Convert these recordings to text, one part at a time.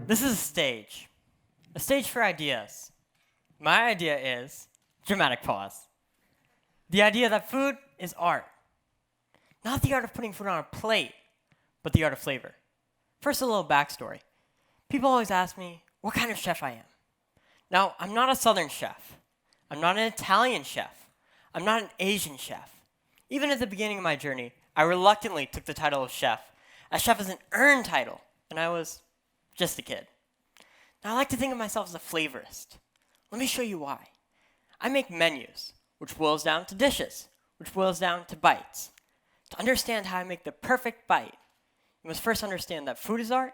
This is a stage for ideas. My idea is dramatic pause. The idea that food is art. Not the art of putting food on a plate, but the art of flavor. First, a little backstory. People always ask me what kind of chef I am. Now, I'm not a Southern chef. I'm not an Italian chef. I'm not an Asian chef. Even at the beginning of my journey, I reluctantly took the title of chef, as chef is an earned title, and I was just a kid. Now, I like to think of myself as a flavorist. Let me show you why. I make menus, which boils down to dishes, which boils down to bites. To understand how I make the perfect bite, you must first understand that food is art,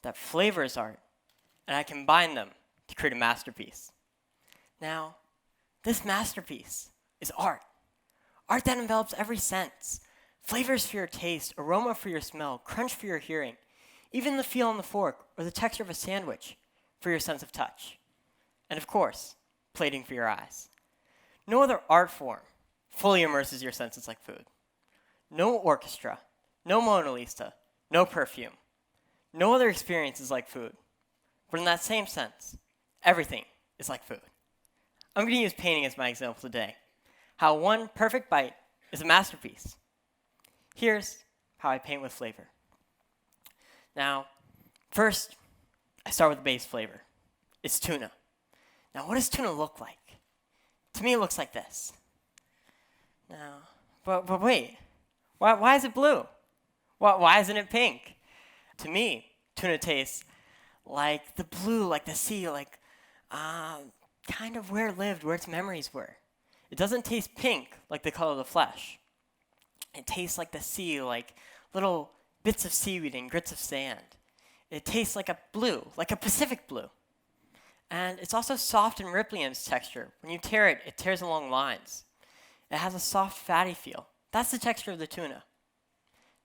that flavor is art, and I combine them to create a masterpiece. Now, this masterpiece is art. Art that envelops every sense. Flavors for your taste, aroma for your smell, crunch for your hearing, even the feel on the fork or the texture of a sandwich for your sense of touch. And of course, plating for your eyes. No other art form fully immerses your senses like food. No orchestra, no Mona Lisa, no perfume. No other experience is like food. But in that same sense, everything is like food. I'm going to use painting as my example today. How one perfect bite is a masterpiece. Here's how I paint with flavor. Now, first, I start with the base flavor. It's tuna. Now, what does tuna look like? To me, it looks like this. Now, but wait, why is it blue? Why isn't it pink? To me, tuna tastes like the blue, like the sea, like kind of where it lived, where its memories were. It doesn't taste pink like the color of the flesh. It tastes like the sea, like little bits of seaweed and grits of sand. It tastes like a blue, like a Pacific blue. And it's also soft and ripply in its texture. When you tear it, it tears along lines. It has a soft, fatty feel. That's the texture of the tuna.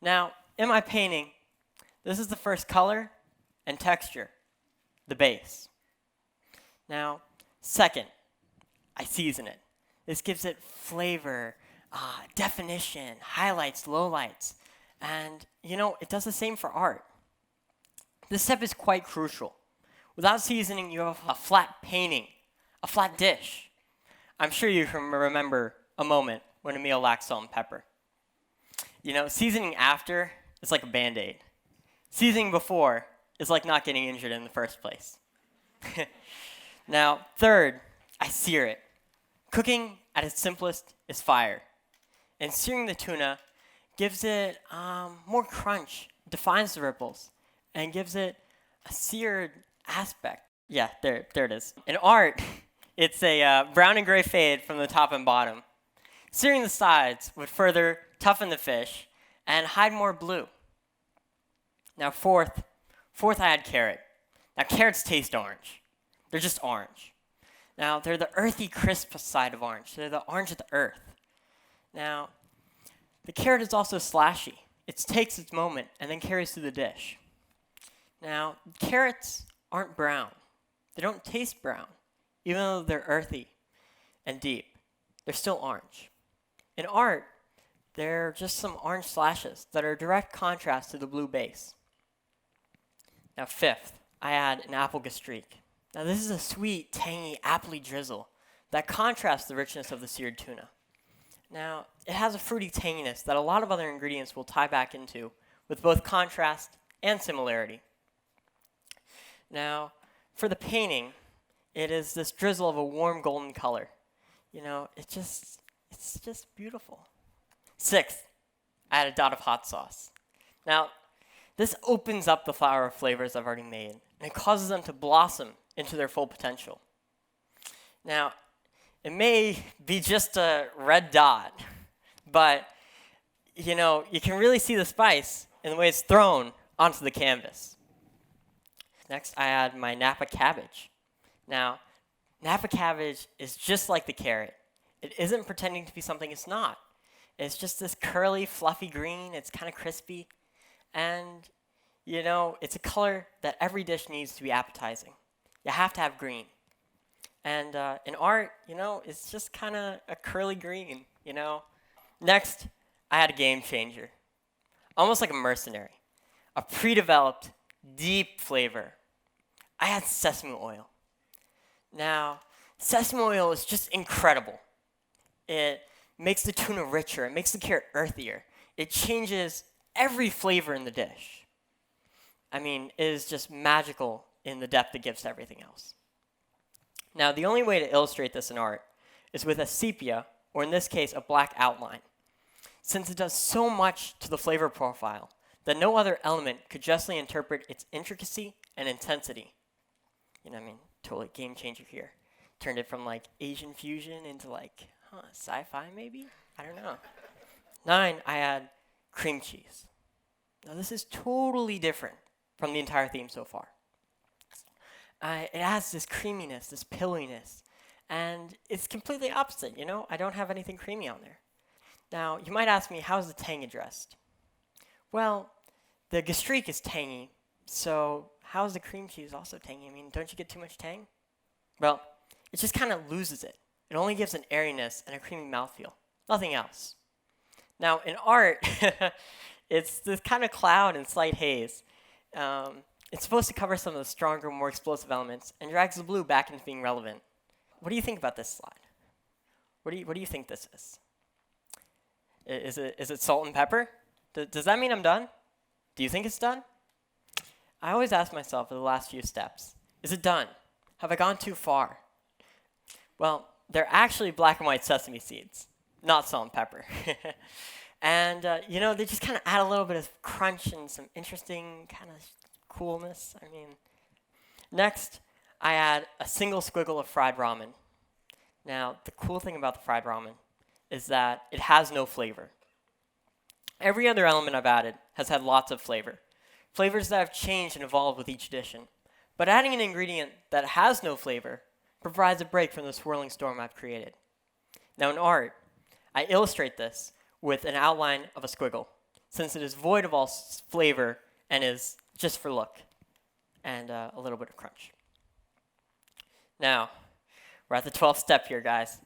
Now, in my painting, this is the first color and texture, the base. Now, second, I season it. This gives it flavor, definition, highlights, lowlights. And, it does the same for art. This step is quite crucial. Without seasoning, you have a flat painting, a flat dish. I'm sure you can remember a moment when a meal lacks salt and pepper. Seasoning after is like a Band-Aid. Seasoning before is like not getting injured in the first place. Now, third, I sear it. Cooking at its simplest is fire. And searing the tuna gives it more crunch, defines the ripples, and gives it a seared aspect. Yeah, there it is. In art, it's a brown and gray fade from the top and bottom. Searing the sides would further toughen the fish and hide more blue. Now fourth, I add carrot. Now carrots taste orange. They're just orange. Now they're the earthy, crisp side of orange. They're the orange of the earth. Now, the carrot is also slashy. It takes its moment and then carries through the dish. Now, carrots aren't brown. They don't taste brown, even though they're earthy and deep. They're still orange. In art, they're just some orange slashes that are a direct contrast to the blue base. Now, fifth, I add an apple gastrique. Now, this is a sweet, tangy, appley drizzle that contrasts the richness of the seared tuna. Now, it has a fruity tanginess that a lot of other ingredients will tie back into with both contrast and similarity. Now, for the painting, it is this drizzle of a warm golden color. It's just beautiful. Sixth, add a dot of hot sauce. Now, this opens up the flower of flavors I've already made, and it causes them to blossom into their full potential. Now, it may be just a red dot, but, you can really see the spice in the way it's thrown onto the canvas. Next, I add my Napa Cabbage. Now, Napa Cabbage is just like the carrot. It isn't pretending to be something it's not. It's just this curly, fluffy green. It's kind of crispy. And, it's a color that every dish needs to be appetizing. You have to have green. And in art, it's just kind of a curly green, Next, I had a game changer. Almost like a mercenary. A pre-developed, deep flavor, I add sesame oil. Now, sesame oil is just incredible. It makes the tuna richer. It makes the carrot earthier. It changes every flavor in the dish. I mean, it is just magical in the depth it gives to everything else. Now, the only way to illustrate this in art is with a sepia, or in this case, a black outline, since it does so much to the flavor profile that no other element could justly interpret its intricacy and intensity. You know what I mean? Totally game changer here. Turned it from like Asian fusion into like, sci-fi maybe? I don't know. 9, I add cream cheese. Now this is totally different from the entire theme so far. It adds this creaminess, this pilloiness, and it's completely opposite, you know? I don't have anything creamy on there. Now, you might ask me, how's the tang addressed? Well, the gastrique is tangy, so how's the cream cheese also tangy? I mean, don't you get too much tang? Well, it just kind of loses it. It only gives an airiness and a creamy mouthfeel, nothing else. Now, in art, it's this kind of cloud and slight haze. It's supposed to cover some of the stronger, more explosive elements and drags the blue back into being relevant. What do you think about this slide? What do you think this is? Is it salt and pepper? Does that mean I'm done? Do you think it's done? I always ask myself for the last few steps, is it done? Have I gone too far? Well, they're actually black and white sesame seeds, not salt and pepper. And, you know, they just kind of add a little bit of crunch and some interesting kind of coolness. I mean, next, I add a single squiggle of fried ramen. Now, the cool thing about the fried ramen is that it has no flavor. Every other element I've added has had lots of flavor. Flavors that have changed and evolved with each addition. But adding an ingredient that has no flavor provides a break from the swirling storm I've created. Now in art, I illustrate this with an outline of a squiggle, since it is void of all flavor and is just for look and a little bit of crunch. Now, we're at the 12th step here, guys.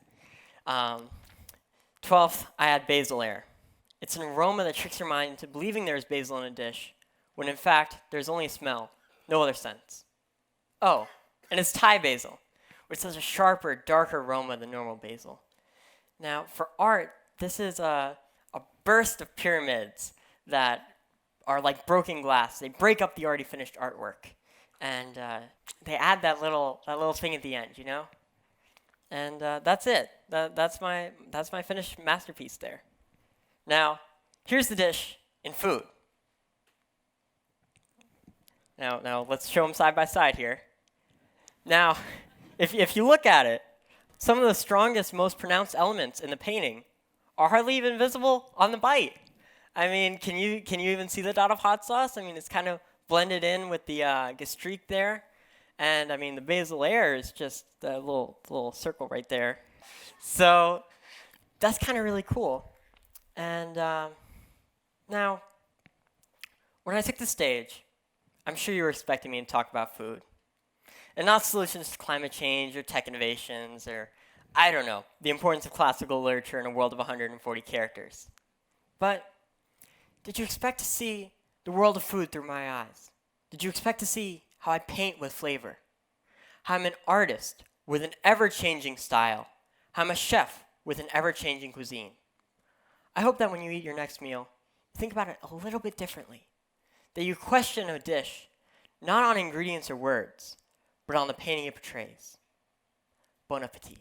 12th, I add Basil Air. It's an aroma that tricks your mind into believing there is basil in a dish, when in fact, there's only a smell, no other sense. Oh, and it's Thai basil, which has a sharper, darker aroma than normal basil. Now, for art, this is a burst of pyramids that are like broken glass. They break up the already finished artwork, and they add that little thing at the end, you know? And that's it. That's my finished masterpiece there. Now, here's the dish in food. Now let's show them side by side here. Now, if you look at it, some of the strongest, most pronounced elements in the painting are hardly even visible on the bite. I mean, can you even see the dot of hot sauce? I mean, it's kind of blended in with the gastrique there. And I mean, the Basil Air is just a little circle right there. So that's kind of really cool. And now, when I took the stage, I'm sure you were expecting me to talk about food. And not solutions to climate change or tech innovations or, I don't know, the importance of classical literature in a world of 140 characters. But did you expect to see the world of food through my eyes? Did you expect to see how I paint with flavor? How I'm an artist with an ever-changing style? How I'm a chef with an ever-changing cuisine? I hope that when you eat your next meal, you think about it a little bit differently. That you question a dish, not on ingredients or words, but on the painting it portrays. Bon appetit.